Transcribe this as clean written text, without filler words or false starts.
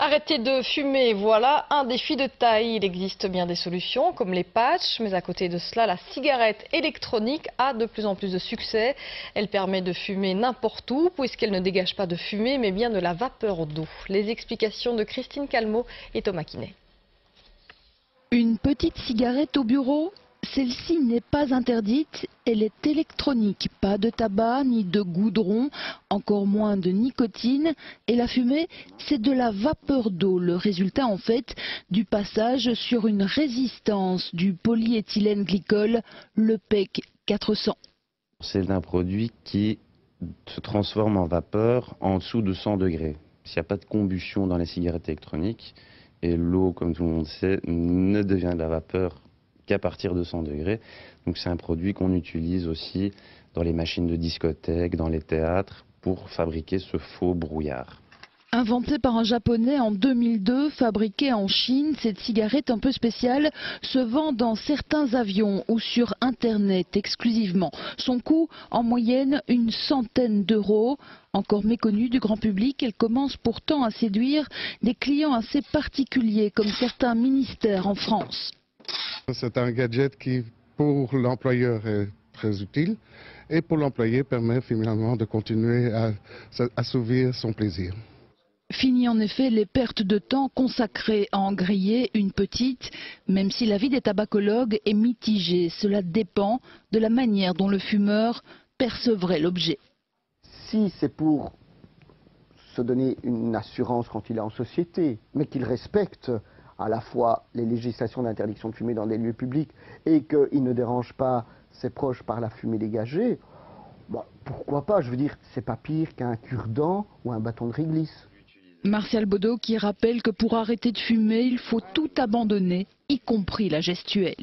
Arrêter de fumer, voilà un défi de taille. Il existe bien des solutions comme les patchs, mais à côté de cela, la cigarette électronique a de plus en plus de succès. Elle permet de fumer n'importe où puisqu'elle ne dégage pas de fumée mais bien de la vapeur d'eau. Les explications de Christine Calmot et Thomas Quinet. Une petite cigarette au bureau? Celle-ci n'est pas interdite, elle est électronique. Pas de tabac, ni de goudron, encore moins de nicotine. Et la fumée, c'est de la vapeur d'eau. Le résultat en fait du passage sur une résistance du polyéthylène glycol, le PEC 400. C'est un produit qui se transforme en vapeur en dessous de 100 degrés. S'il n'y a pas de combustion dans les cigarettes électroniques, et l'eau, comme tout le monde sait, ne devient de la vapeur qu'à partir de 100 degrés. Donc c'est un produit qu'on utilise aussi dans les machines de discothèque, dans les théâtres, pour fabriquer ce faux brouillard. Inventée par un Japonais en 2002, fabriquée en Chine, cette cigarette un peu spéciale se vend dans certains avions ou sur Internet exclusivement. Son coût, en moyenne, une centaine d'euros. Encore méconnue du grand public, elle commence pourtant à séduire des clients assez particuliers, comme certains ministères en France. C'est un gadget qui, pour l'employeur, est très utile et pour l'employé permet finalement de continuer à assouvir son plaisir. Fini en effet les pertes de temps consacrées à en griller une petite, même si l'avis des tabacologues est mitigé. Cela dépend de la manière dont le fumeur percevrait l'objet. Si c'est pour se donner une assurance quand il est en société, mais qu'il respecte à la fois les législations d'interdiction de fumer dans des lieux publics et qu'il ne dérange pas ses proches par la fumée dégagée, bon, pourquoi pas? Je veux dire, c'est pas pire qu'un cure-dent ou un bâton de réglisse. Martial Baudot qui rappelle que pour arrêter de fumer, il faut tout abandonner, y compris la gestuelle.